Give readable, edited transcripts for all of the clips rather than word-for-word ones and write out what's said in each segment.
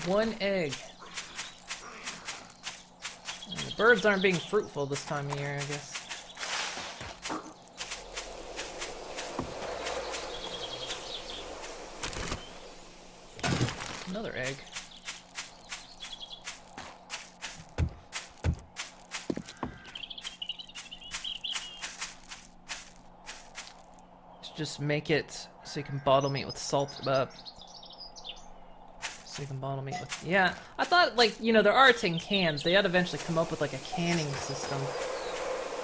One egg. The birds aren't being fruitful this time of year, I guess. Another egg. Just make it so you can bottle meat with salt. So you can bottle meat with. Yeah, I thought, like, you know, there are tin cans. They had to eventually come up with like a canning system.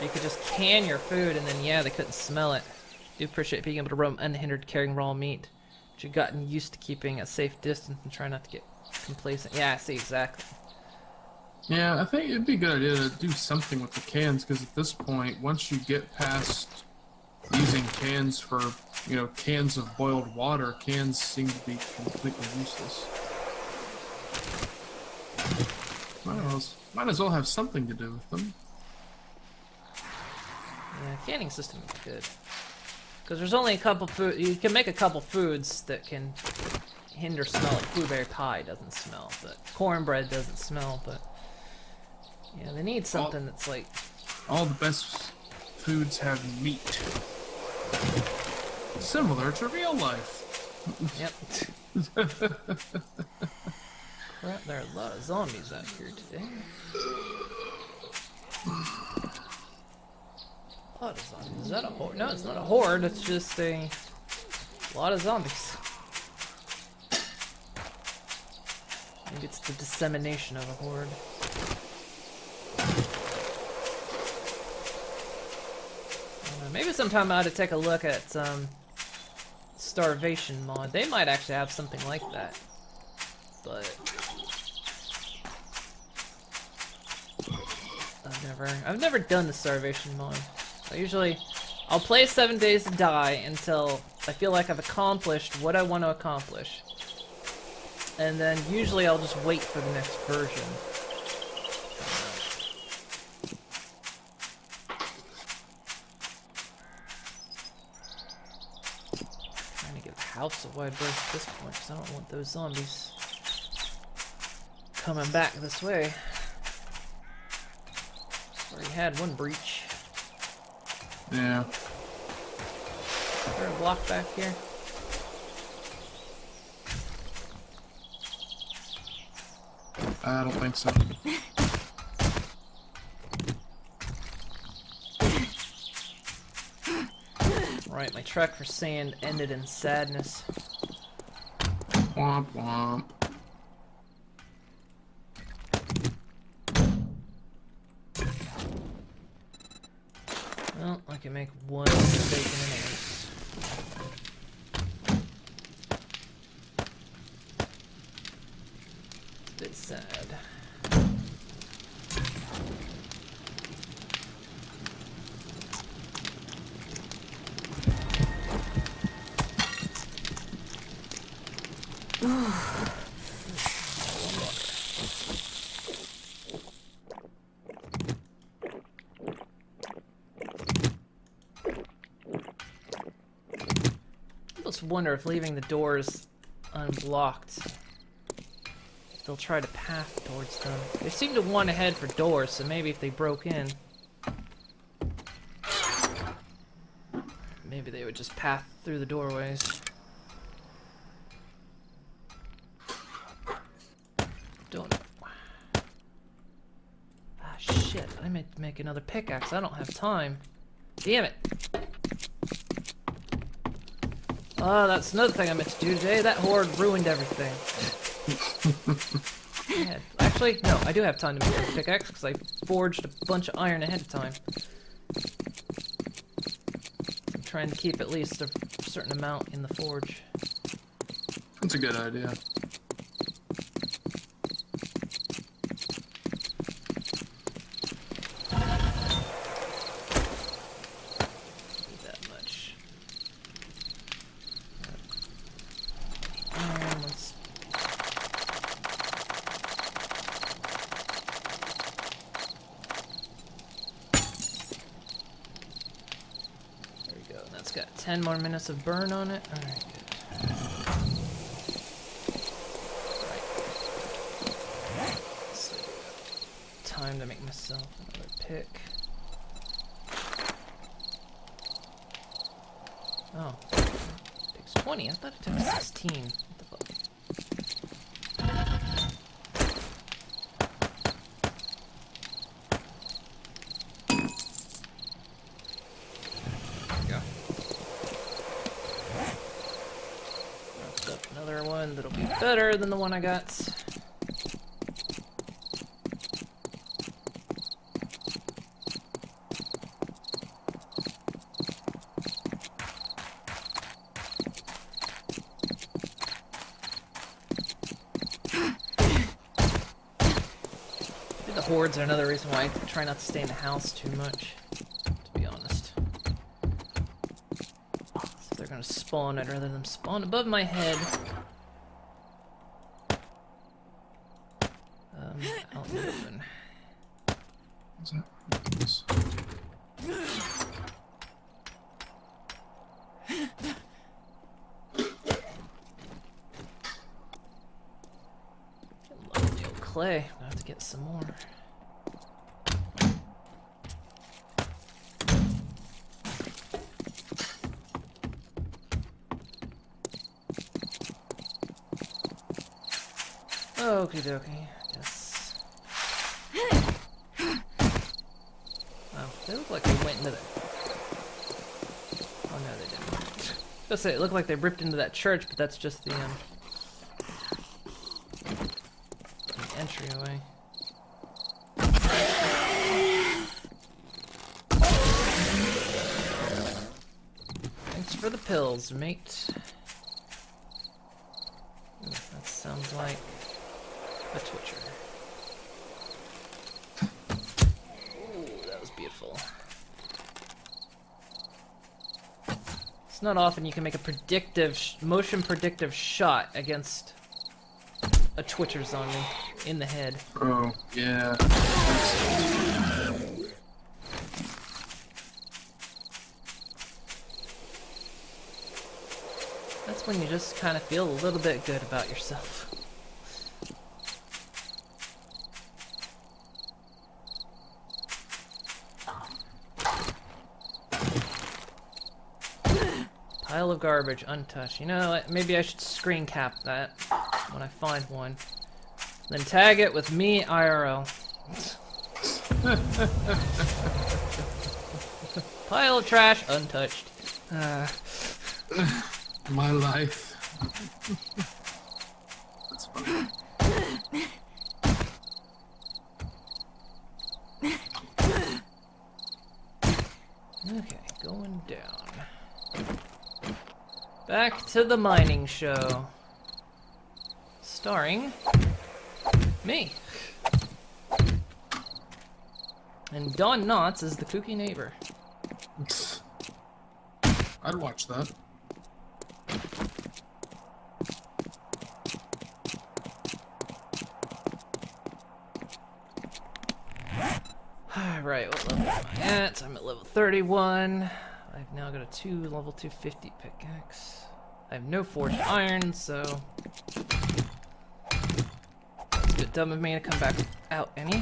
You could just can your food, and then yeah, they couldn't smell it. I do appreciate being able to roam unhindered, carrying raw meat. But you've gotten used to keeping a safe distance and try not to get complacent. Yeah, I see exactly. Yeah, I think it'd be a good idea to do something with the cans, because at this point, once you get past using cans for, you know, cans of boiled water, cans seem to be completely useless. Might as well have something to do with them. Yeah, canning system is good. Because there's only a couple food. You can make a couple foods that can hinder smell. Like blueberry pie doesn't smell, but cornbread doesn't smell. But yeah, they need something that's like. All the best foods have meat. Similar to real life. Yep. Crap, there are a lot of zombies out here today. A lot of zombies. Is that a horde? No, it's not a horde. It's just a lot of zombies. Maybe it's the dissemination of a horde. Maybe sometime I ought to take a look at Starvation mod. They might actually have something like that. But I've never done the Starvation mod. I'll play 7 Days to Die until I feel like I've accomplished what I want to accomplish. And then usually I'll just wait for the next version. House a wide berth at this point, because I don't want those zombies coming back this way. Already had one breach. Yeah. Is there a block back here? I don't think so. Right, my trek for sand ended in sadness. Womp womp. Well, I can make one bacon and eggs. It's a bit sad. I just wonder if leaving the doors unblocked, if they'll try to path towards them. They seem to want to head for doors, so maybe if they broke in, maybe they would just path through the doorways. Don't know. Ah, shit. I meant to make another pickaxe. I don't have time. Damn it. Oh, that's another thing I meant to do today. That horde ruined everything. Yeah. Actually, no, I do have time to make a pickaxe because I forged a bunch of iron ahead of time. I'm trying to keep at least a certain amount in the forge. That's a good idea. It's got 10 more minutes of burn on it. Alright, good. Right. time to make myself another pick. Oh. It takes 20. I thought it took 16. What the fuck? There we go. Knocked up another one that'll be better than the one I got. Hordes are another reason why I try not to stay in the house too much, to be honest. So if they're gonna spawn, I'd rather them spawn above my head. Out in the open. What's that? Yes. Love the old clay. I have to get some more. Okie dokie, I guess. Wow, they look like they went into the... Oh no, they didn't. I was say, it looked like they ripped into that church, but that's just the entryway. Thanks for the pills, mate. Ooh, that sounds like a twitcher. Ooh, that was beautiful. It's not often you can make a predictive, motion predictive shot against a twitcher zombie in the head. Oh, yeah. That's when you just kind of feel a little bit good about yourself. Pile of garbage, untouched. You know what? Maybe I should screen cap that when I find one. Then tag it with me IRL. Pile of trash, untouched. My life. That's funny. Okay, going down. Back to the mining show. Starring me. And Don Knotts is the kooky neighbor. I'd watch that. Alright, what level am I at? I'm at level 31. I've now got a level 250 pickaxe. I have no forged iron, so it's a bit dumb of me to come back out any.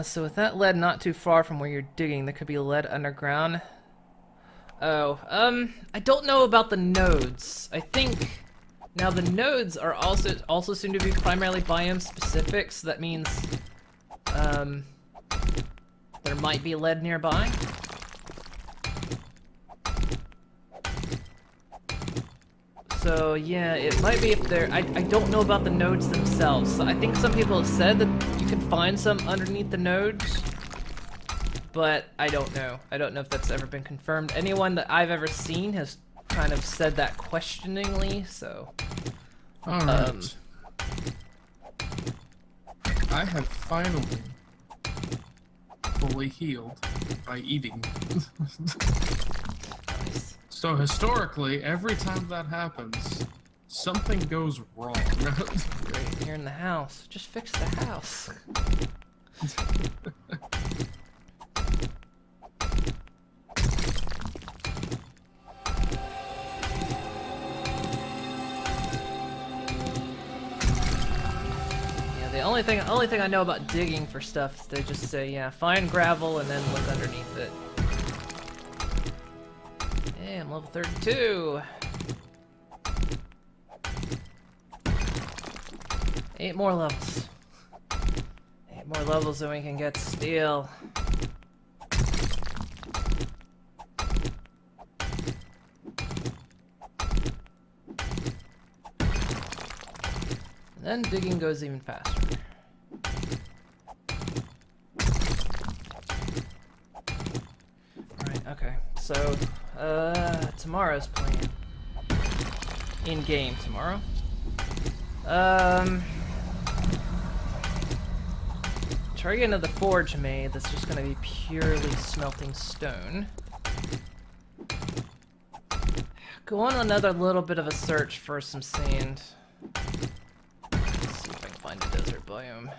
So with that lead not too far from where you're digging, there could be lead underground. Oh, I don't know about the nodes. I think now the nodes are also seem to be primarily biome specific, so that means there might be lead nearby. So yeah, it might be if they're... I don't know about the nodes themselves. So I think some people have said that you can find some underneath the nodes, but I don't know. I don't know if that's ever been confirmed. Anyone that I've ever seen has kind of said that questioningly, so... Alright. I have finally fully healed by eating. Nice. So historically, every time that happens, something goes wrong. Great, you're in the house. Just fix the house. only thing I know about digging for stuff is they just say, yeah, find gravel and then look underneath it. Hey, I'm level 32. 8 more levels. 8 more levels and we can get steel. And then digging goes even faster. Right, okay. So, tomorrow's plan. In-game tomorrow. Try getting another forge made that's just gonna be purely smelting stone. Go on another little bit of a search for some sand. Let's see if I can find a desert biome.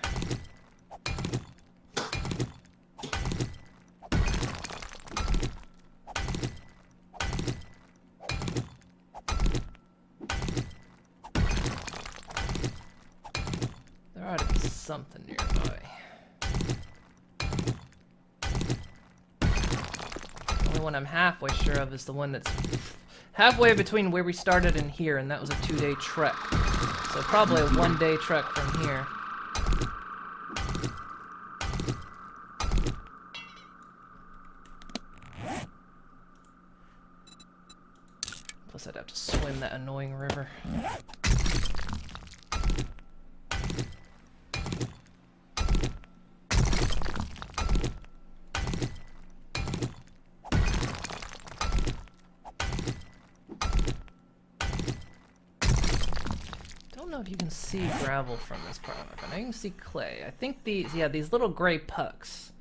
There ought to be something nearby. The only one I'm halfway sure of is the one that's halfway between where we started and here, and that was a 2-day trek. So probably a 1-day trek from here. Plus I'd have to swim that annoying river. I don't know if you can see gravel from this part of it. I know you can see clay. I think these, yeah, these little gray pucks.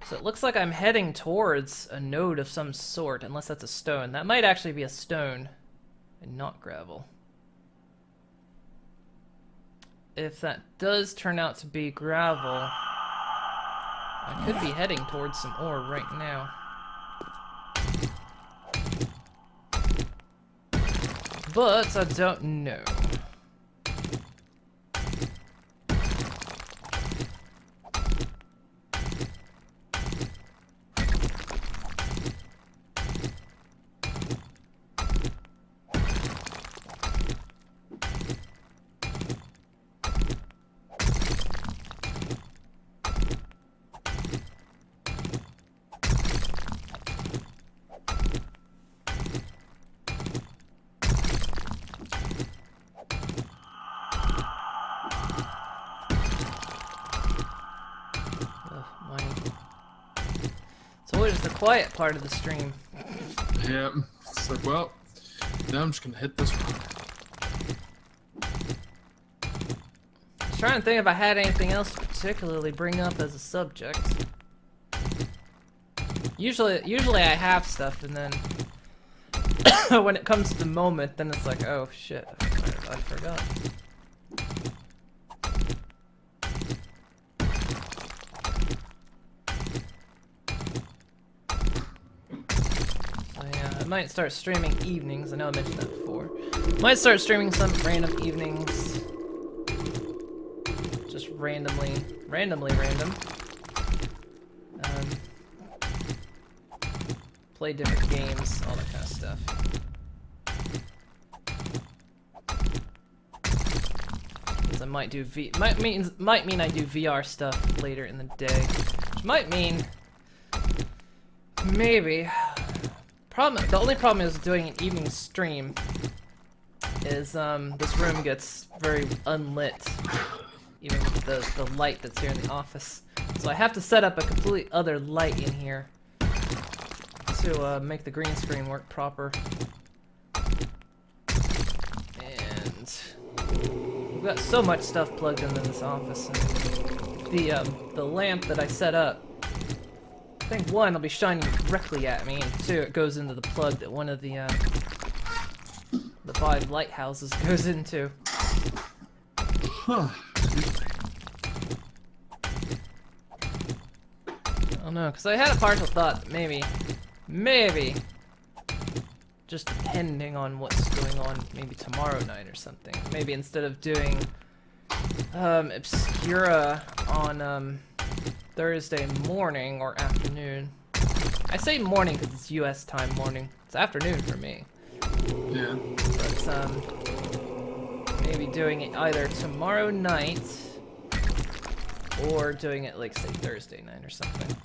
So it looks like I'm heading towards a node of some sort, unless that's a stone. That might actually be a stone and not gravel. If that does turn out to be gravel, I could be heading towards some ore right now. But I don't know. It's the quiet part of the stream. Yeah, it's like, well, now I'm just gonna hit this rock. I was trying to think if I had anything else to particularly bring up as a subject. Usually I have stuff, and then when it comes to the moment, then it's like, oh shit, I forgot. I might start streaming evenings. I know I mentioned that before. Might start streaming some random evenings. Just randomly random. Play different games, all that kind of stuff. Because I might do might mean I do VR stuff later in the day. Which might mean maybe. The only problem is doing an evening stream is this room gets very unlit, even with the light that's here in the office. So I have to set up a completely other light in here to make the green screen work proper. And we've got so much stuff plugged into this office, and the lamp that I set up, I think one, will be shining directly at me, and two, it goes into the plug that one of the 5 lighthouses goes into. Huh. I don't know, because I had a partial thought that maybe, just depending on what's going on, maybe tomorrow night or something. Maybe instead of doing Obscura on Thursday morning or afternoon. I say morning because it's U.S. time morning. It's afternoon for me. Yeah. But maybe doing it either tomorrow night or doing it like say Thursday night or something.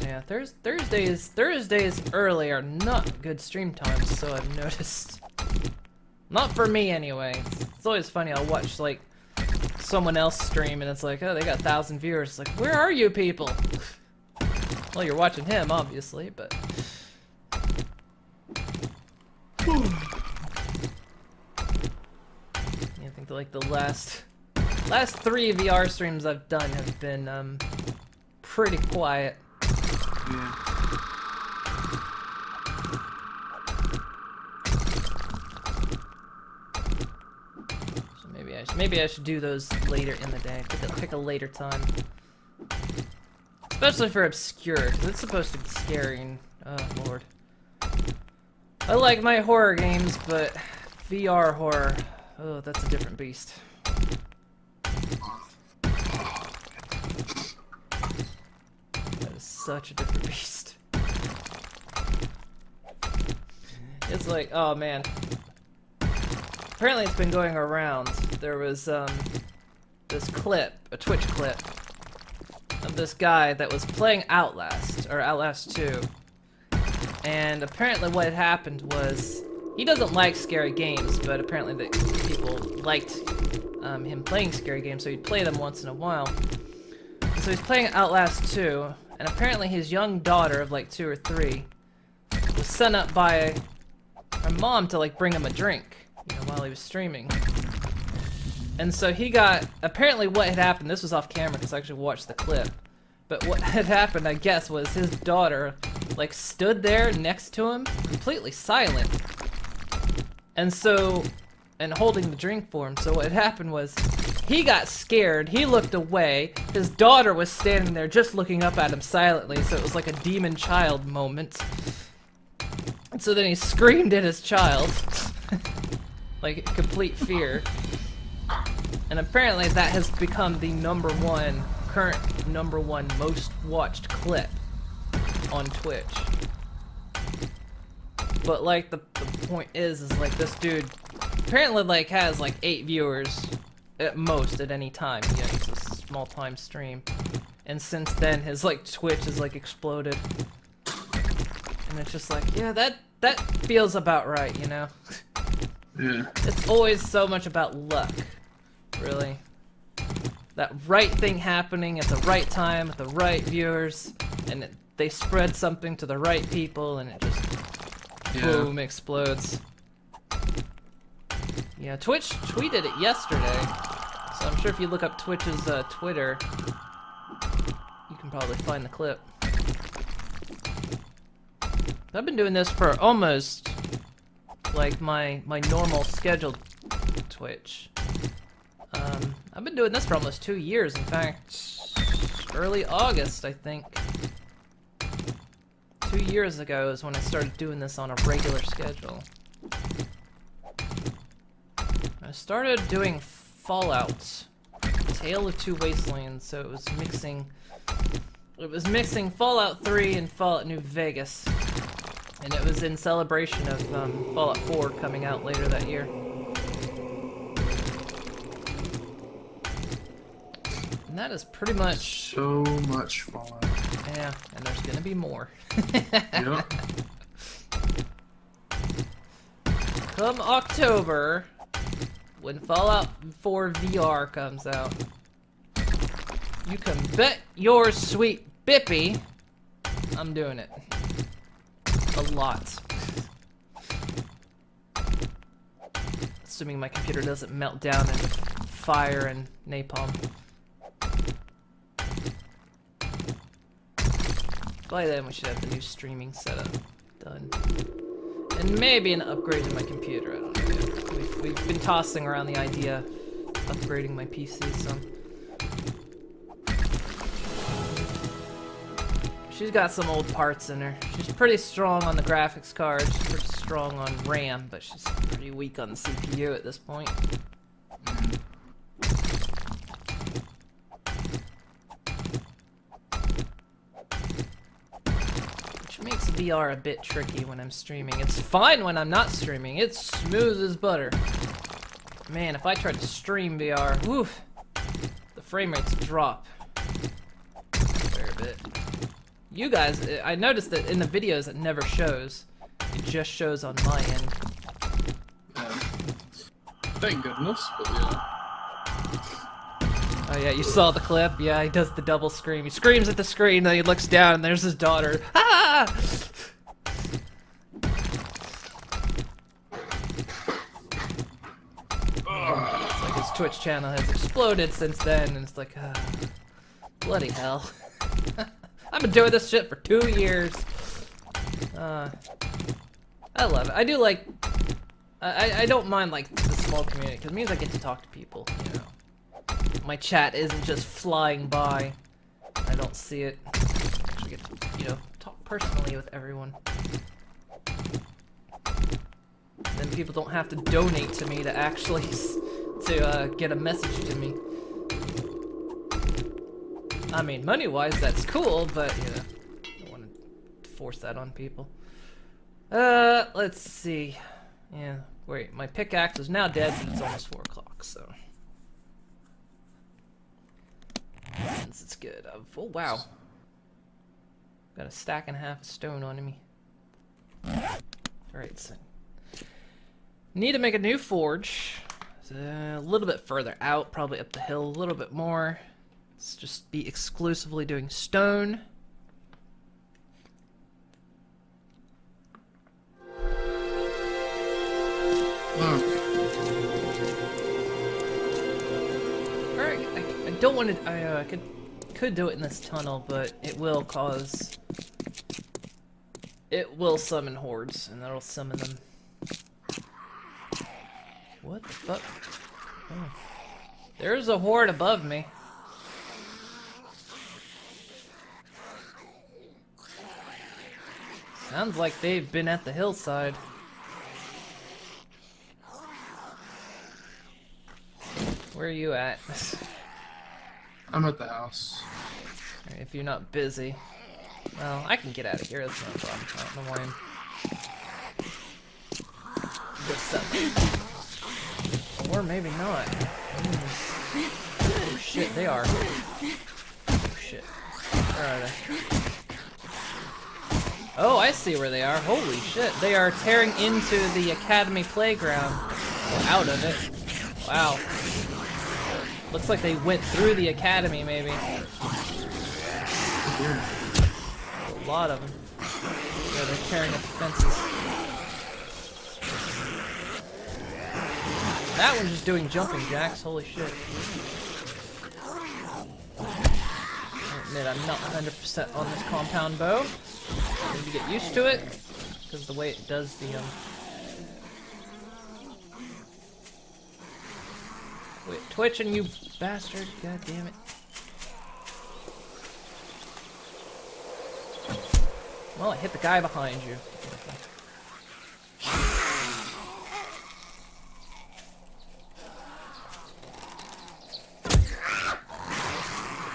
Yeah, Thursdays early are not good stream times, so I've noticed. Not for me anyway. It's always funny. I'll watch like someone else stream and it's like, oh, they got 1,000 viewers. It's like, where are you people? Well, you're watching him, obviously, but. I think like the last 3 VR streams I've done have been pretty quiet. Yeah. So maybe I should do those later in the day. Pick a later time. Especially for Obscure, because it's supposed to be scary and, oh lord. I like my horror games, but VR horror, oh, that's a different beast. That is such a different beast. It's like, oh man. Apparently it's been going around. There was, this clip, a Twitch clip, of this guy that was playing Outlast, or Outlast 2. And apparently what had happened was, he doesn't like scary games, but apparently the people liked him playing scary games, so he'd play them once in a while. And so he's playing Outlast 2, and apparently his young daughter of like 2 or 3 was sent up by her mom to like bring him a drink, you know, while he was streaming. And so he got, apparently what had happened, this was off camera because I actually watched the clip, but what had happened, I guess, was his daughter, like, stood there next to him, completely silent, and so, and holding the drink for him. So what had happened was, he got scared, he looked away, his daughter was standing there just looking up at him silently, so it was like a demon child moment. And so then he screamed at his child, like, complete fear. And apparently that has become the current number one most watched clip on Twitch. But like the point is like this dude apparently like has like 8 viewers at most at any time. You know, it's a small time stream. And since then his like Twitch has like exploded. And it's just like, yeah, that feels about right, you know? Yeah. It's always so much about luck. Really. That right thing happening at the right time, with the right viewers, and they spread something to the right people, and it just, boom, explodes. Yeah, Twitch tweeted it yesterday, so I'm sure if you look up Twitch's Twitter, you can probably find the clip. I've been doing this for almost, like, my normal scheduled Twitch. I've been doing this for almost 2 years, in fact, early August, I think. 2 years ago is when I started doing this on a regular schedule. I started doing Fallout, Tale of Two Wastelands, so it was mixing Fallout 3 and Fallout New Vegas, and it was in celebration of Fallout 4 coming out later that year. And that is pretty much... So much Fallout. Yeah, and there's gonna be more. Yep. Come October, when Fallout 4 VR comes out, you can bet your sweet bippy I'm doing it. A lot. Assuming my computer doesn't melt down into fire and napalm. By then we should have the new streaming setup done. And maybe an upgrade to my computer, I don't know yet. We've been tossing around the idea of upgrading my PC some. She's got some old parts in her. She's pretty strong on the graphics card, she's pretty strong on RAM, but she's pretty weak on the CPU at this point. VR a bit tricky when I'm streaming. It's fine when I'm not streaming. It's smooth as butter. Man, if I tried to stream VR, woof, the frame rates drop a fair bit. You guys, I noticed that in the videos it never shows. It just shows on my end. Thank goodness, but yeah. Oh yeah, you saw the clip? Yeah, he does the double scream. He screams at the screen, then he looks down, and there's his daughter. Ah! It's like his Twitch channel has exploded since then, and it's like, bloody hell. I've been doing this shit for 2 years. I love it. I do like... I don't mind, like, the small community, because it means I get to talk to people, you know. My chat isn't just flying by. I don't see it. I actually get to, you know, talk personally with everyone. Then people don't have to donate to me to actually get a message to me. I mean, money-wise, that's cool, but, you know, I don't want to force that on people. Let's see. Yeah, wait, my pickaxe is now dead, but it's almost 4 o'clock, so... It's good. Oh, wow. Got a stack and a half of stone on me. Alright, so... Need to make a new forge. It's a little bit further out, probably up the hill a little bit more. Let's just be exclusively doing stone. Alright, I don't want to. I could do it in this tunnel, but it will cause. It will summon hordes, and that'll summon them. What the fuck? Oh. There's a horde above me. Sounds like they've been at the hillside. Where are you at? I'm at the house. If you're not busy. Well, I can get out of here, that's no problem. I don't know why I'm... Just something. Or maybe not. Oh shit, they are. Oh shit. Where are they? Oh, I see where they are. Holy shit. They are tearing into the academy playground. Or out of it. Wow. Looks like they went through the academy, maybe. A lot of them. Yeah, they're tearing up the fences. That one's just doing jumping jacks. Holy shit. I admit I'm not 100% on this compound bow. I need to get used to it, because the way it does the Quit twitching, you bastard! God damn it! Well, I hit the guy behind you.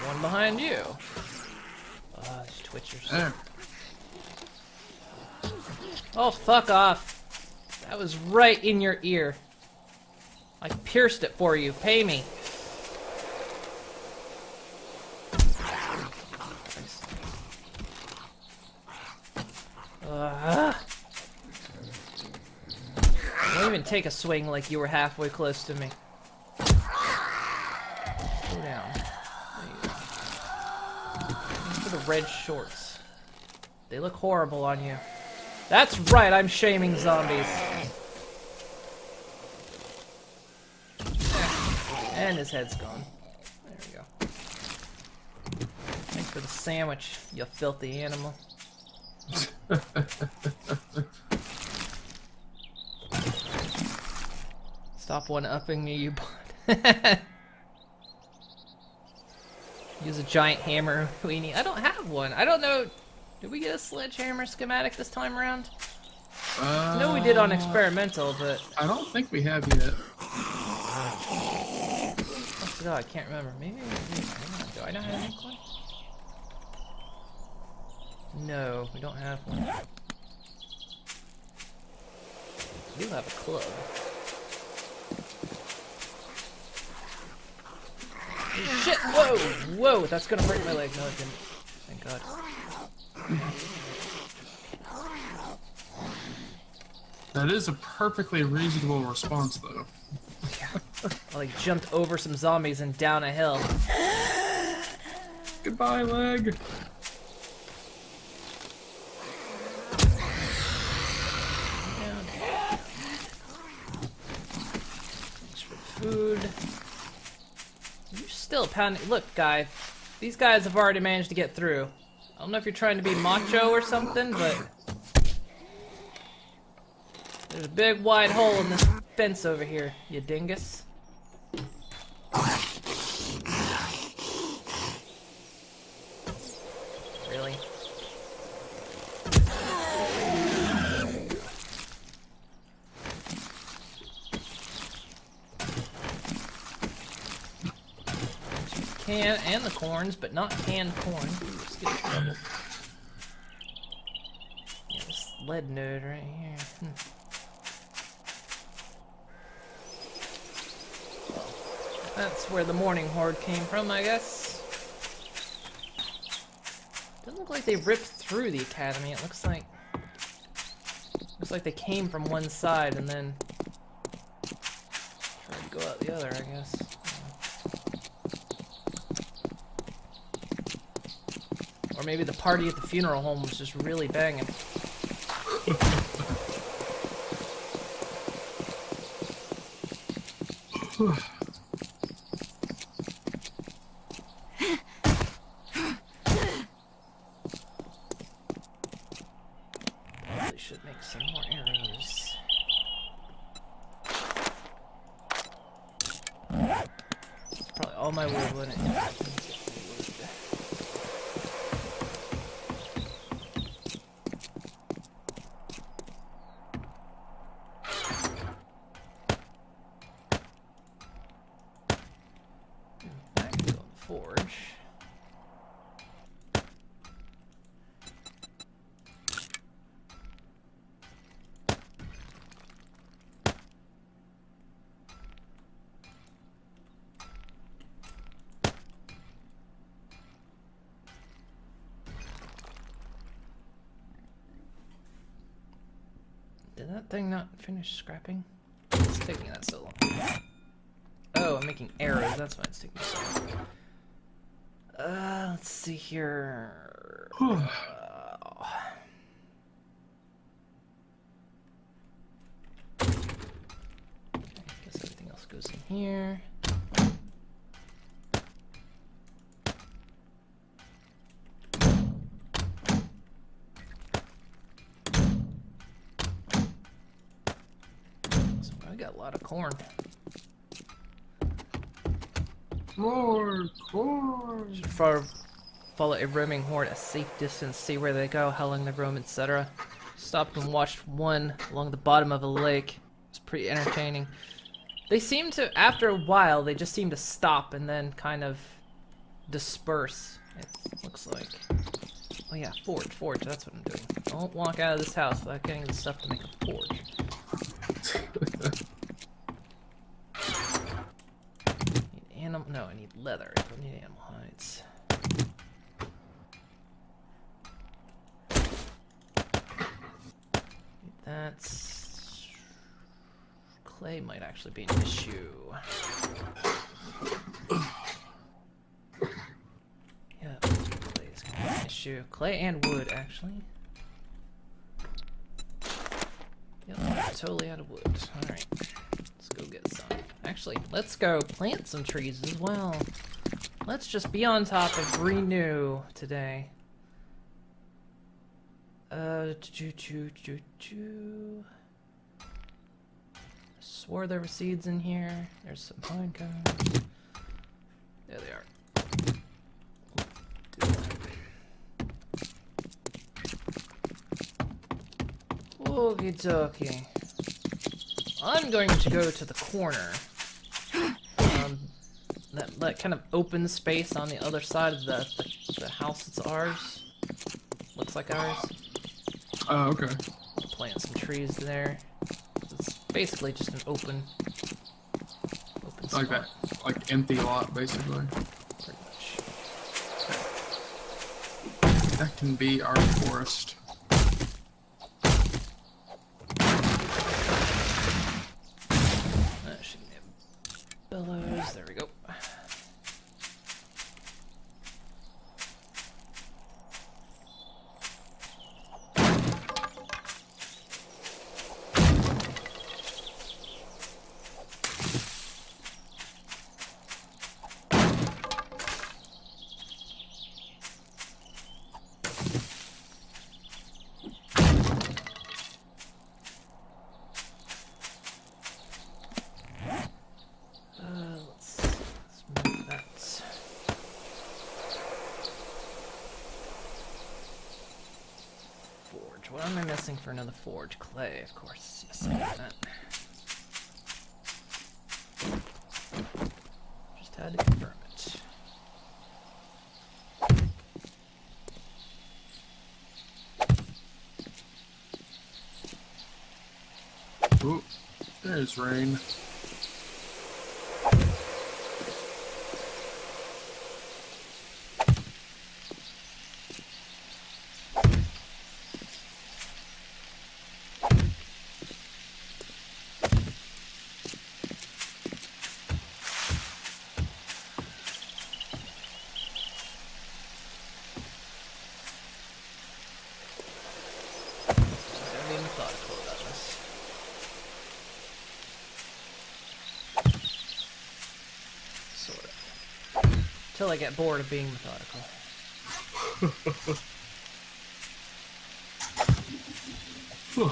One behind you. Oh, these twitchers. Oh, fuck off! That was right in your ear. I pierced it for you. Pay me. Don't even take a swing like you were halfway close to me. Go down. There you go. Thanks for the red shorts. They look horrible on you. That's right, I'm shaming zombies. And his head's gone. There we go. Thanks for the sandwich, you filthy animal. Stop one-upping me, you bot. Use a giant hammer, weenie. I don't have one. I don't know. Did we get a sledgehammer schematic this time around? I know we did on experimental, but... I don't think we have yet. Oh, I can't remember. Maybe I do. I not have any one? No, we don't have one. We do have a club. Shit! Whoa! Whoa! That's gonna break my leg. No, it didn't. Thank God. That is a perfectly reasonable response, though. I like jumped over some zombies and down a hill. Goodbye, leg. Thanks for the food. You're still pounding. Look, guy. These guys have already managed to get through. I don't know if you're trying to be macho or something, but there's a big wide hole in this fence over here, you dingus. Really? Can and the corns, but not canned corn. Ooh, let's get in trouble. Yeah, this lead node right here. That's where the morning horde came from, I guess. Doesn't look like they ripped through the academy. It looks like they came from one side and then tried to go out the other, I guess. Or maybe the party at the funeral home was just really banging. Probably should make some more arrows. Probably all my wood, wouldn't it? Back to the forge. Did that thing not finish scrapping? It's taking that so long. Oh, I'm making arrows. That's why it's taking so long. Let's see here. Guess everything else goes in here. So I got a lot of corn. More corn. Should follow a roaming horde a safe distance, see where they go, how long they roam, etc. Stopped and watched one along the bottom of a lake. It's pretty entertaining. They seem to, after a while, they just seem to stop and then kind of disperse. It looks like. Oh yeah, forge, that's what I'm doing. Don't walk out of this house without getting the stuff to make a forge. No, I need leather. I don't need animal hides. That's... Clay might actually be an issue. Yeah, clay is gonna be an issue. Clay and wood, actually. Yep, totally out of wood. Alright, let's go get some. Actually, let's go plant some trees as well. Let's just be on top of Renew today. Swore there were seeds in here. There's some pine cones. There they are. Do that. Okie dokie. I'm going to go to the corner. That kind of open space on the other side of the house that's ours. looks like ours. Oh, okay. Plant some trees there. It's basically just an open Like spot, that, like empty lot, basically. pretty much. That can be our forest. That should be bellows. There we go. Let's move that. Forge. What am I missing for another forge? Clay, of course. Yes, I got that. Just had to confirm it. Ooh, there's rain. Gotta be methodical about this. Sort of. Till I get bored of being methodical. Whew.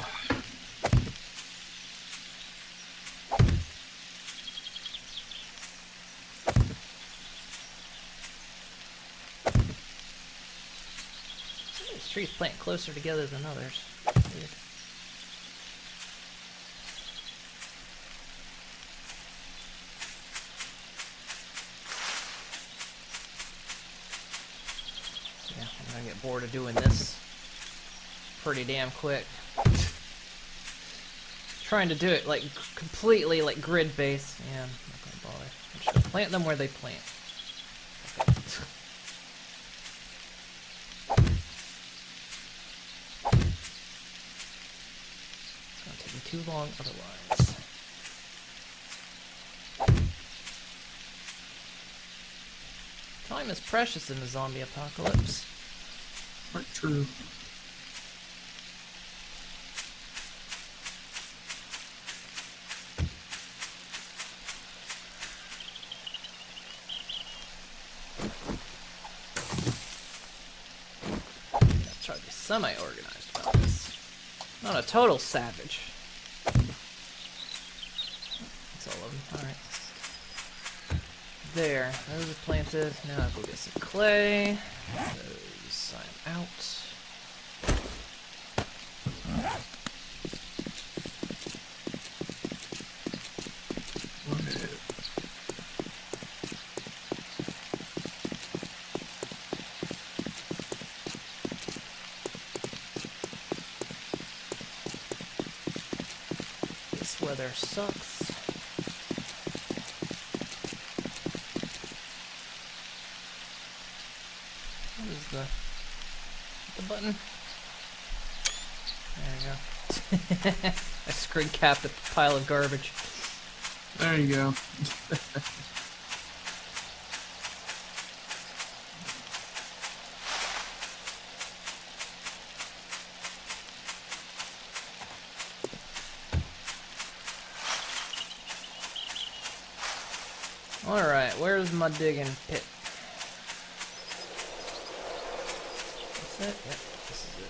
Some of these trees plant closer together than others. Weird. Yeah, I'm gonna get bored of doing this pretty damn quick. Trying to do it like completely like grid based. Yeah, I'm not gonna bother. I'm just gonna plant them where they plant. Okay. It's gonna take me too long otherwise. Time is precious in the zombie apocalypse. Quite true. I'll try to be semi-organized about this. Not a total savage. That's all of them. Alright. There. Those are planted. Now I'll go get some clay. Those sign out. Right. This weather sucks. What is the button? There we go. I screen capped a pile of garbage. There you go. Alright, where's my digging pit? Is that it? Yep, this is it.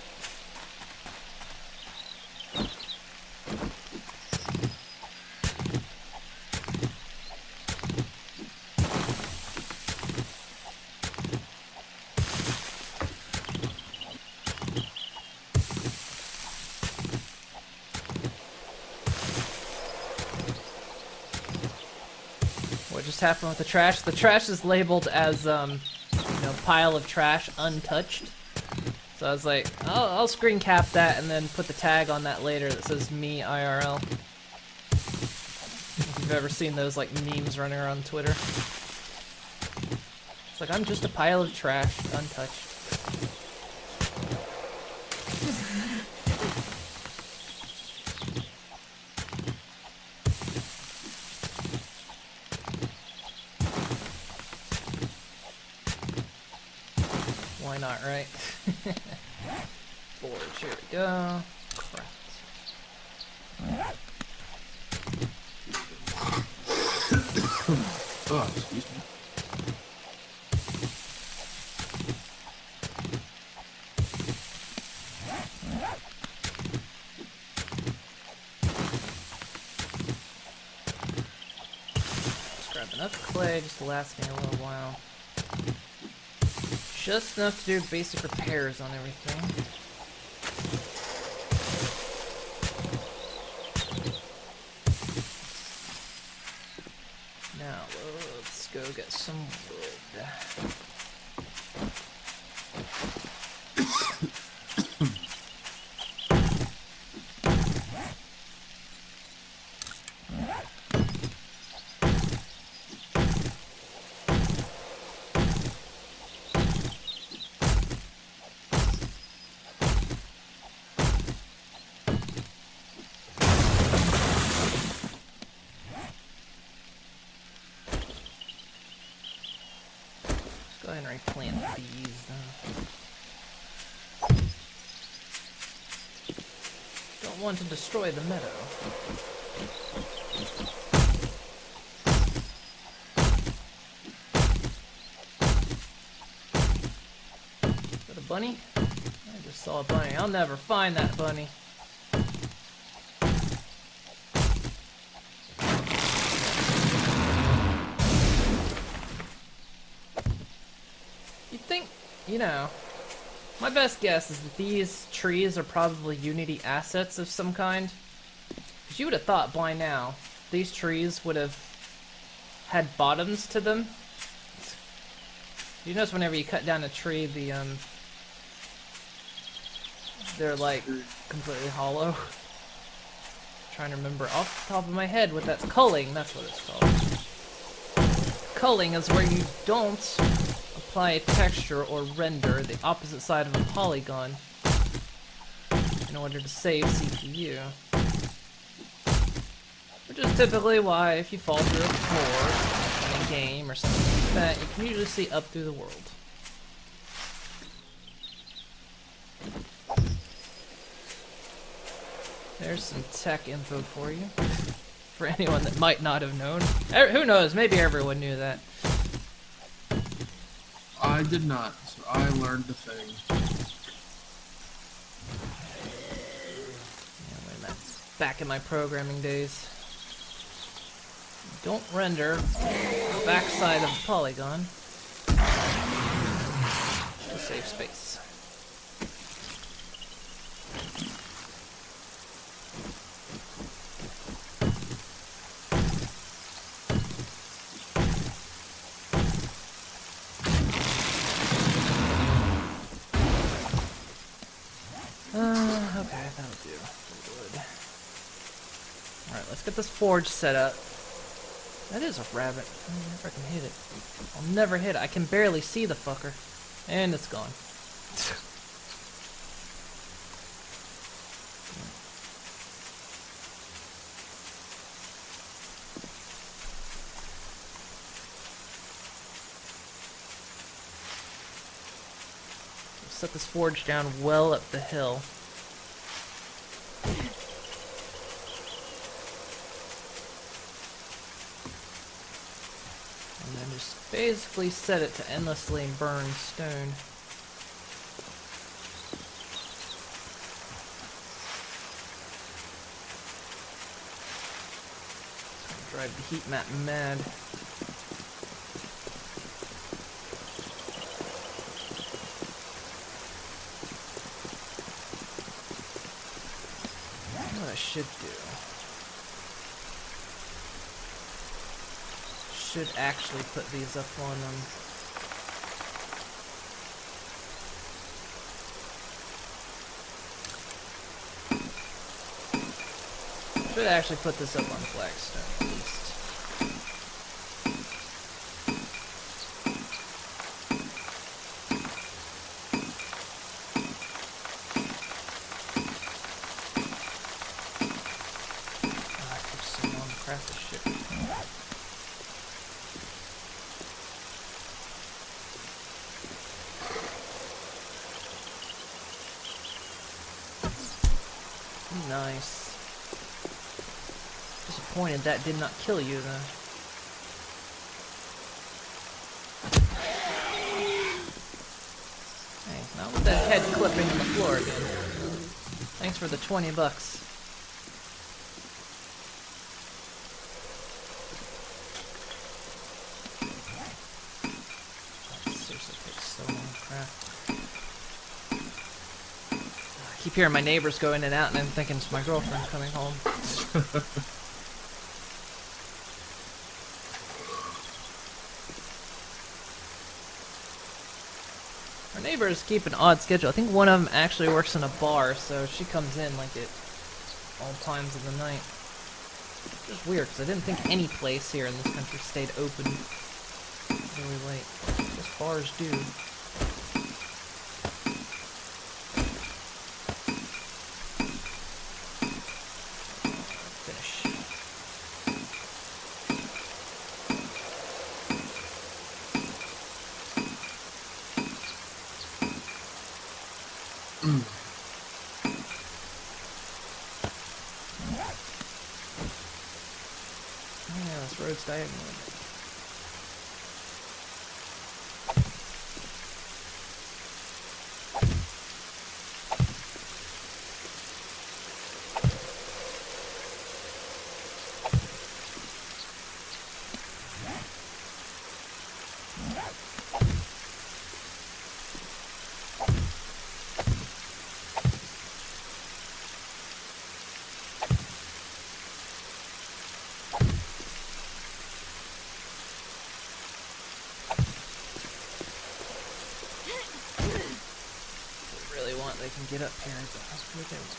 What just happened with the trash? The trash is labeled as, pile of trash untouched. So I was like, I'll screen cap that and then put the tag on that later that says me IRL. If you've ever seen those like memes running around Twitter. It's like, I'm just a pile of trash, untouched. Why not, right? Forge, here we go. Craft. Oh, excuse me. Just grab enough clay just to last me a little while. Just enough to do basic repairs on everything. Now, let's go get some wood. Go ahead and replant these. Don't want to destroy the meadow. Is that a bunny? I just saw a bunny. I'll never find that bunny. You'd think, you know, my best guess is that these trees are probably Unity assets of some kind. Because you would have thought by now these trees would have had bottoms to them. You notice whenever you cut down a tree, they're like completely hollow. Trying to remember off the top of my head what that's culling. That's what it's called. Culling is where you don't apply a texture or render the opposite side of a polygon in order to save CPU. Which is typically why if you fall through a floor in a game or something like that, you can usually see up through the world. There's some tech info for you. For anyone that might not have known. Who knows, maybe everyone knew that. I did not, so I learned the thing. Yeah, wait a minute. Back in my programming days. Don't render the backside of the polygon to save space. Okay, that'll do. Good. Alright, let's get this forge set up. That is a rabbit. I don't know if I can hit it. I'll never hit it. I can barely see the fucker. And it's gone. Set this forge down well up the hill. And then just basically set it to endlessly burn stone. Drive the heat map mad. What I should do. Should actually put these up on Should actually put this up on flagstone at least. Oh, it takes so long to craft this shit. Nice. Disappointed that did not kill you, though. Hey, not with that head clipping on the floor again. Thanks for the $20. That seriously takes so long to craft. I keep hearing my neighbors go in and out, and I'm thinking it's my girlfriend coming home. Our neighbors keep an odd schedule. I think one of them actually works in a bar, so she comes in like at all times of the night. Which is weird, because I didn't think any place here in this country stayed open really late. Just bars do. Finish. Yeah, this road's diagonal. They can get up here, but hopefully they won't.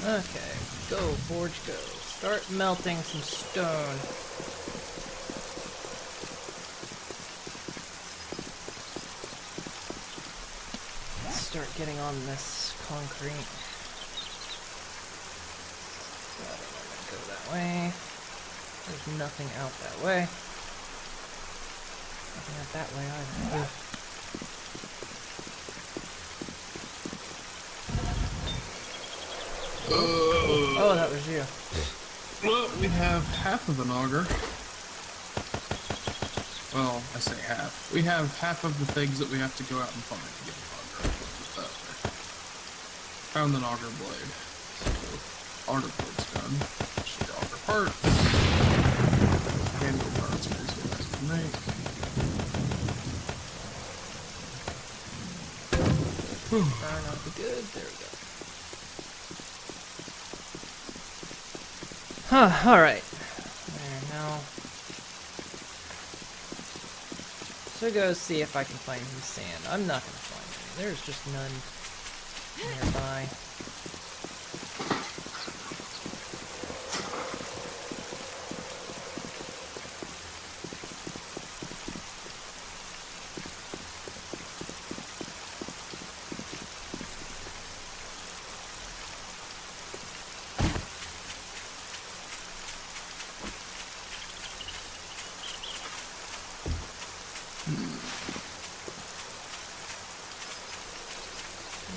Okay, go, forge, go. Start melting some stone. Let's start getting on this concrete. So I don't want to go that way. There's nothing out that way. Nothing out that way either. Oh, that was you. Well, we have half of an auger. Well, I say half. We have half of the things that we have to go out and find to get an auger. Just that way. Found an auger blade. So, auger blade's done. Should auger parts. Handle parts are easy to make. Burn out the good. There we go. Huh, alright. There, now. So go see if I can find some sand. I'm not gonna find any. There's just none nearby.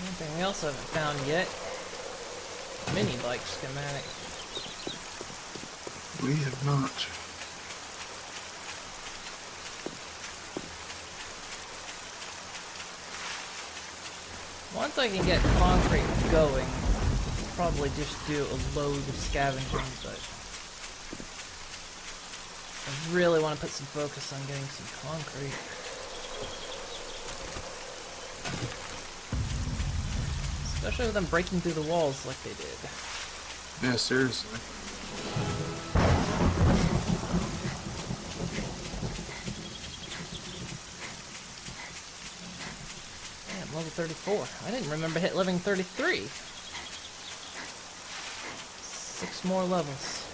Anything else I haven't found yet? Mini bike schematic. We have not. Once I can get concrete going, probably just do a load of scavenging, but I really want to put some focus on getting some concrete. Especially with them breaking through the walls like they did. Yeah, seriously. Damn, level 34. I didn't remember hit living 33. 6 more levels.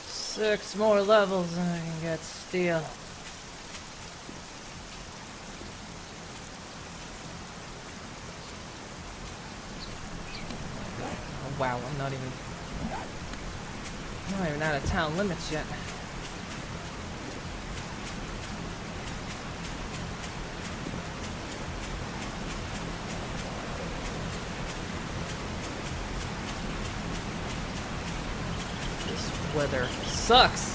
6 more levels and I can get steel. Oh, wow, I'm not even out of town limits yet. This weather sucks.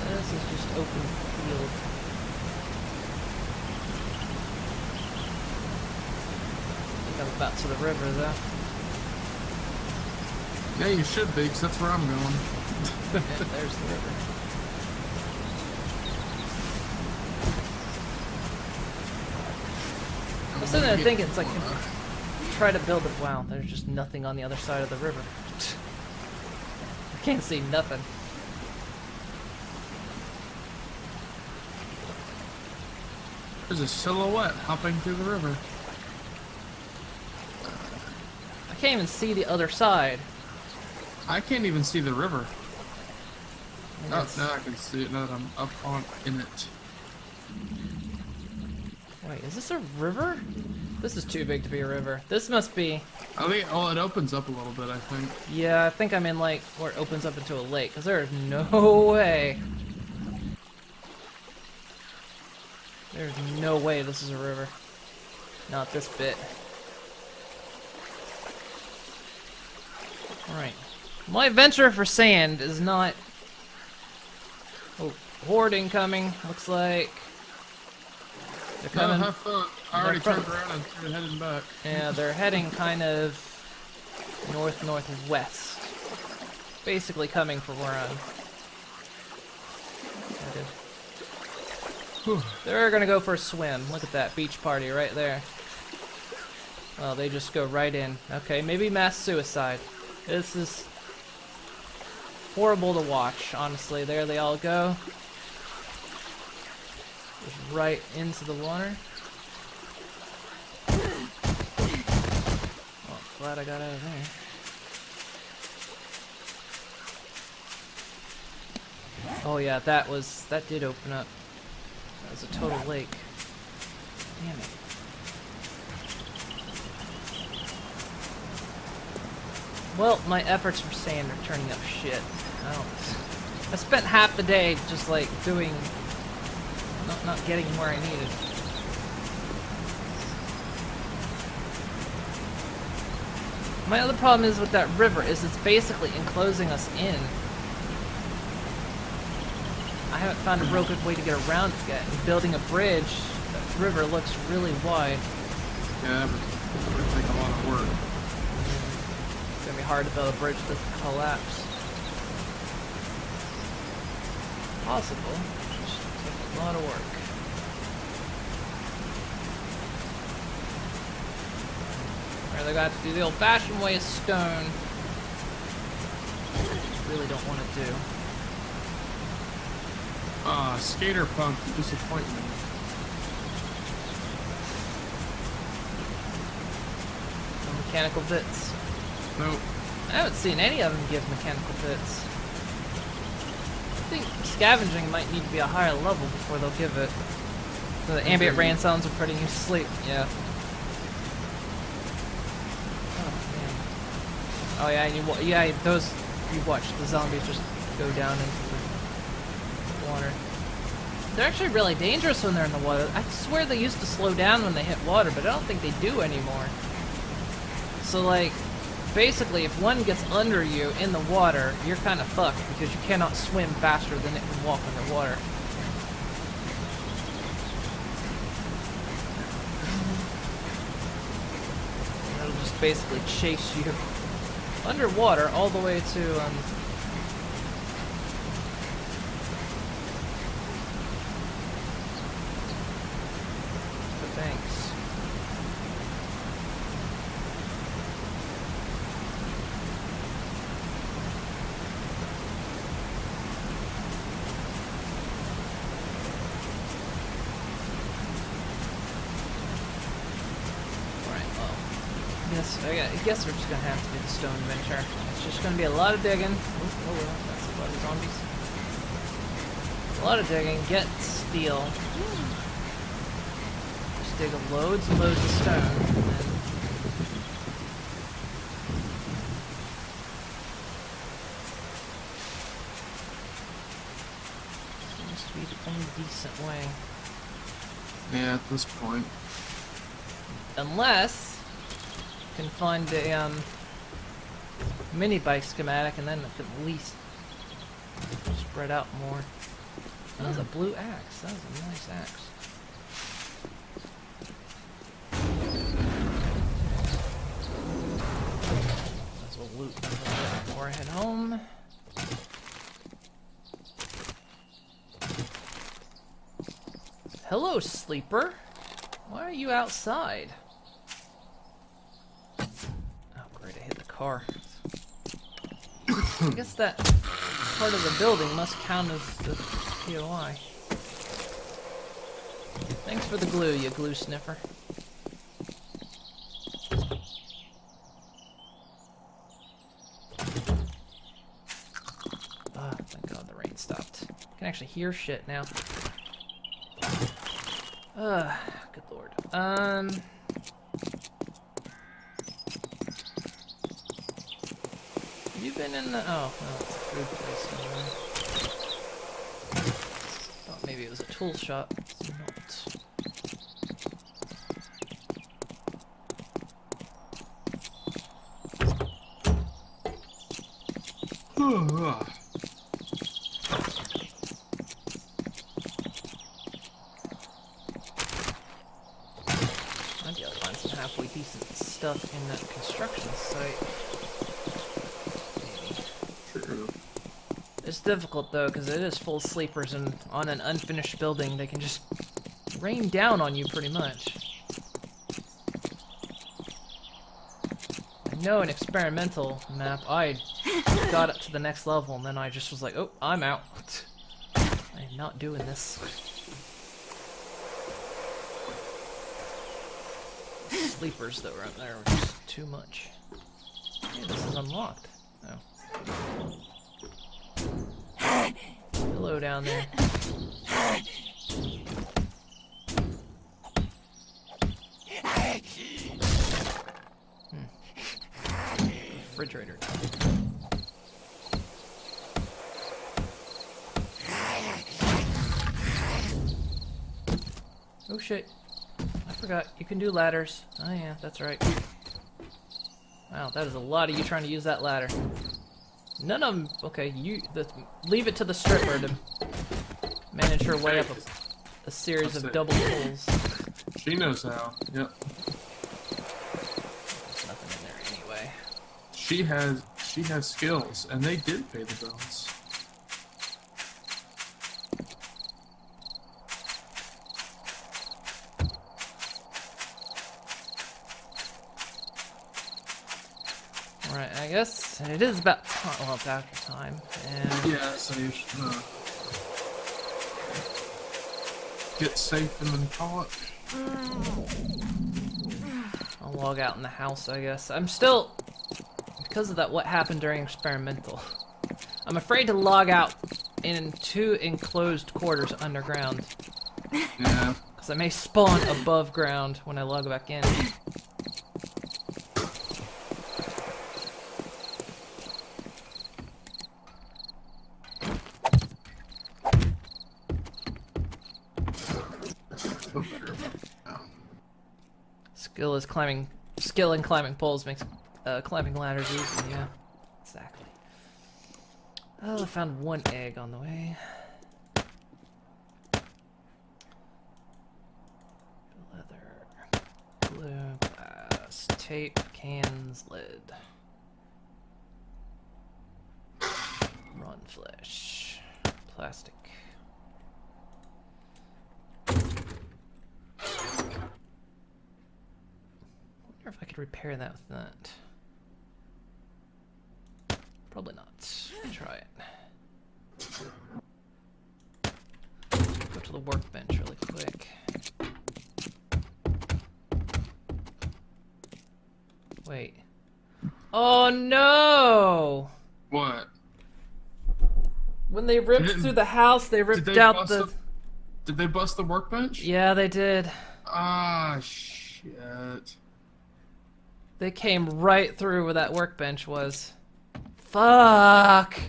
This is just open field. I think I'm about to the river though. Yeah, you should be, 'cause that's where I'm going. Yeah, there's the river. I was sitting there thinking, it's like, try to build a... Wow, there's just nothing on the other side of the river. I can't see nothing. There's a silhouette hopping through the river. I can't even see the other side. I can't even see the river. I Oh, guess- now I can see it now that I'm up on in it. Wait, is this a river? This is too big to be a river. This must be... I think, oh, it opens up a little bit, I think. Yeah, I think I'm in, like, where it opens up into a lake, because there is no way. There's no way this is a river. Not this bit. Alright. My venture for sand is not... Oh, horde incoming, looks like. They're No, coming... have fun. I already They're turned around and started heading back. Yeah, they're heading kind of north-northwest. Basically coming for where I'm headed. Whew. They're gonna go for a swim. Look at that beach party right there. Well, they just go right in. Okay, maybe mass suicide. This is horrible to watch, honestly. There they all go. Just right into the water. Oh, glad I got out of there. Oh yeah, that did open up. That was a total lake. Damn it. Well, my efforts for sand are turning up shit. I spent half the day just like doing, not getting where I needed. My other problem is with that river is it's basically enclosing us in. I haven't found a real good way to get around it yet. And building a bridge, that river looks really wide. Yeah, but it's gonna take a lot of work. It's gonna be hard to build a bridge that doesn't collapse. Possible. Just take a lot of work. Or they're gonna have to do the old-fashioned way of stone. Really don't want to do. Ah, skater punk, disappointment. No mechanical bits. Nope. I haven't seen any of them give mechanical bits. I think scavenging might need to be a higher level before they'll give it. The ambient rain sounds are putting you to sleep. Yeah. Oh man. Oh yeah, and you watch the zombies just go down into the water. They're actually really dangerous when they're in the water. I swear they used to slow down when they hit water, but I don't think they do anymore. So, like, basically, if one gets under you in the water, you're kind of fucked because you cannot swim faster than it can walk underwater. It'll just basically chase you underwater all the way to, the banks. I guess we're just gonna have to do the stone adventure. It's just gonna be a lot of digging. Oh well, that's a lot of zombies. A lot of digging, get steel. Just dig loads and loads of stone. And then seems to be the only decent way. Yeah, at this point. Unless can find a mini bike schematic and then it can at least spread out more. That was a blue axe. That was a nice axe. Might as well loot a little bit before I head home. Hello, sleeper. Why are you outside? Car. I guess that part of the building must count as the POI. Thanks for the glue, you glue sniffer. Ah, thank God the rain stopped. I can actually hear shit now. Good lord. You been in the... Oh, well, it's a food place anyway. Thought maybe it was a tool shop. It's not. Might be able to find some halfway decent stuff in that construction site. It's difficult though, because it is full of sleepers, and on an unfinished building, they can just rain down on you pretty much. I know an experimental map, I got up to the next level, and then I just was like, oh, I'm out. I am not doing this. Sleepers that were up there were just too much. Hey, this is unlocked. Oh. Hello down there. Refrigerator. Oh shit. I forgot. You can do ladders. Oh yeah, that's right. Wow, that is a lot of you trying to use that ladder. None of them. Okay, leave it to the stripper to manage her way up a series of double pulls. She knows how. Yep. There's nothing in there anyway. She has skills, and they did pay the bills. Alright, I guess it is about time. Well, it's after time. And yeah, so you should get safe and then call it. I'll log out in the house, I guess. I'm still, because of that, what happened during experimental. I'm afraid to log out in 2 enclosed quarters underground. Yeah. Because I may spawn above ground when I log back in. Skill in climbing poles makes climbing ladders easy. Yeah, exactly. Oh, I found one egg on the way. Leather, glue, glass, tape, cans, lid. Rotten flesh, plastic. Wonder if I could repair that with that. Probably not. Try it. Go to the workbench really quick. Wait. Oh no! What? When they ripped through the house, they ripped out the... Did they bust the workbench? Yeah, they did. Ah, shit. They came right through where that workbench was. Fuck!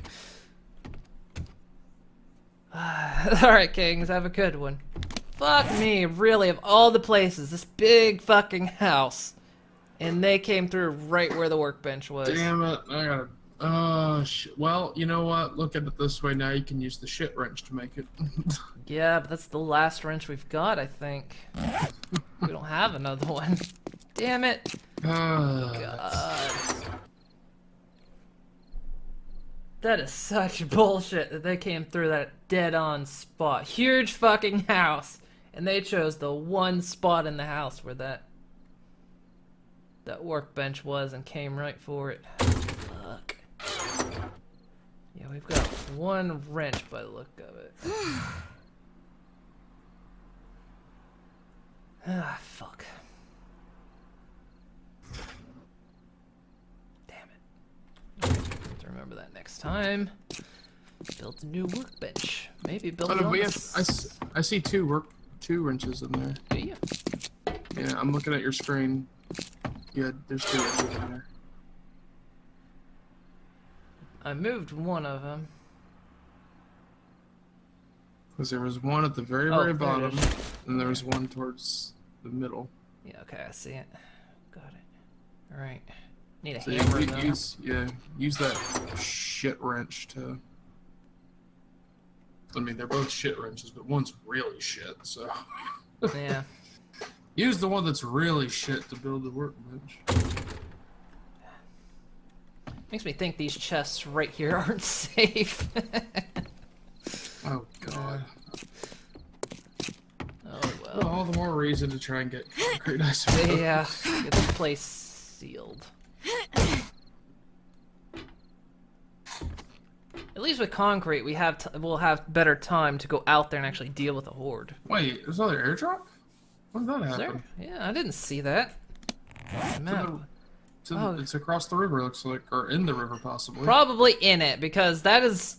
Alright, Kings, have a good one. Fuck me, really, of all the places, this big fucking house. And they came through right where the workbench was. Damn it, I gotta... Oh, well, you know what? Look at it this way, now you can use the shit wrench to make it. Yeah, but that's the last wrench we've got, I think. We don't have another one. Damn it. God. That is such bullshit that they came through that dead-on spot. Huge fucking house. And they chose the one spot in the house where that workbench was and came right for it. Fuck. Yeah, we've got one wrench by the look of it. Ah, fuck. Damn it. Have to remember that next time. Build a new workbench. Maybe build it on I see two wrenches in there. Do you? Yeah, I'm looking at your screen. Yeah, there's 2 wrenches in there. I moved one of them. Because there was one at the very, Oh, very there it bottom, is. and there was one towards the middle. Yeah, okay, I see it. Got it. Alright. Need a So hammer, though. use that shit wrench to... I mean, they're both shit wrenches, but one's really shit, so... Yeah. Use the one that's really shit to build the workbench. Makes me think these chests right here aren't safe. Oh, God. Oh, Well, well. all the more reason to try and get concrete, I suppose. Yeah, get this place sealed. At least with concrete, we'll have better time to go out there and actually deal with a horde. Wait, there's another airdrop? When did that Is happen? there? Yeah, I didn't see that. Map. It's across the river, looks like, or in the river, possibly. Probably in it, because that is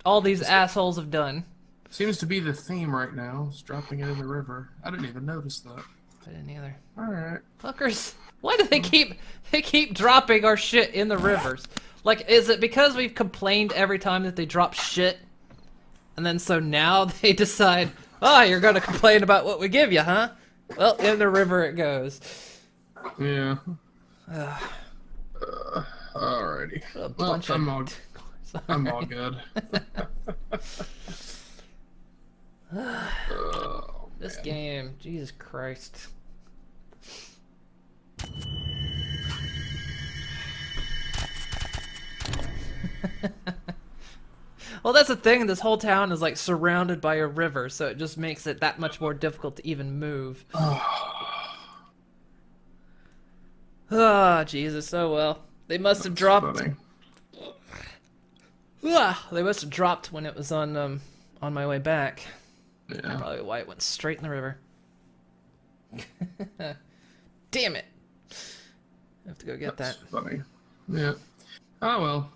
all these assholes have done. Seems to be the theme right now. It's dropping it in the river. I didn't even notice that. I didn't either. All right. Fuckers. Why do they keep dropping our shit in the rivers? Like, is it because we've complained every time that they drop shit? And then so now they decide, oh, you're gonna complain about what we give you, huh? Well, in the river it goes. Yeah. Alrighty. Well, I'm all good. Oh, This man. game, Jesus Christ. Well, that's the thing. This whole town is like surrounded by a river, so it just makes it that much more difficult to even move. Ah, Jesus. Oh well. They must have dropped. Funny. They must have dropped when it was on my way back. Yeah. Probably why it went straight in the river. Damn it! I have to go get That's that. funny. Yeah. Oh well.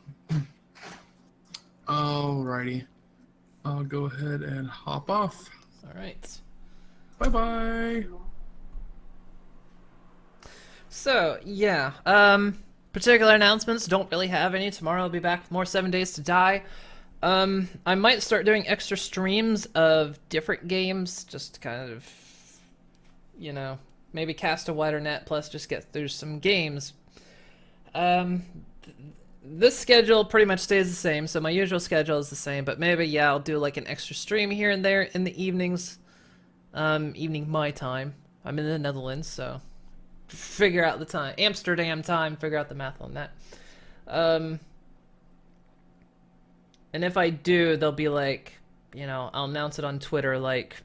Alrighty. I'll go ahead and hop off. All right. Bye bye. So yeah, particular announcements, don't really have any. Tomorrow I'll be back with more 7 Days to Die. I might start doing extra streams of different games, just to kind of, you know, maybe cast a wider net, plus just get through some games. This schedule pretty much stays the same, so my usual schedule is the same, but maybe, yeah, I'll do like an extra stream here and there in the evenings. Evening my time. I'm in the Netherlands, so figure out the time. Amsterdam time, figure out the math on that. And if I do, they'll be like, you know, I'll announce it on Twitter, like,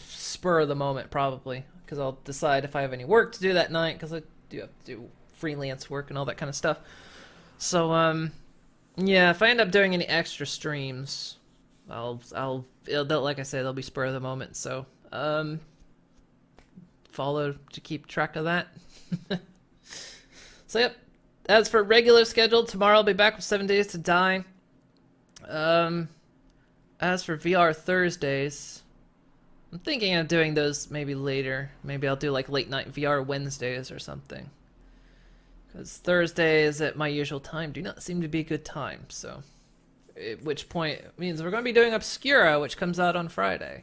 spur of the moment, probably. Because I'll decide if I have any work to do that night, because I do have to do freelance work and all that kind of stuff. So, yeah, if I end up doing any extra streams, they'll, like I said, they'll be spur of the moment, so, follow to keep track of that. So, yep, as for regular schedule, tomorrow I'll be back with 7 Days to Die. As for VR Thursdays, I'm thinking of doing those maybe later. Maybe I'll do like late night VR Wednesdays or something. Because Thursdays at my usual time do not seem to be a good time, so... At which point it means we're going to be doing Obscura, which comes out on Friday.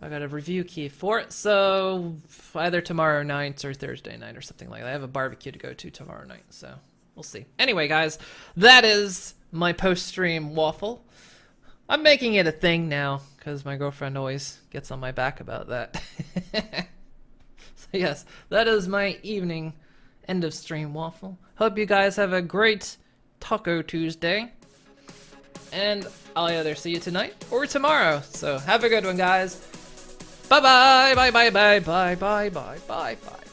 I got a review key for it, so either tomorrow night or Thursday night or something like that. I have a barbecue to go to tomorrow night, so we'll see. Anyway, guys, that is my post-stream waffle. I'm making it a thing now, because my girlfriend always gets on my back about that. So yes, that is my evening end of stream waffle. Hope you guys have a great Taco Tuesday. And I'll either see you tonight or tomorrow. So have a good one, guys. Bye bye, bye bye, bye bye, bye bye, bye bye.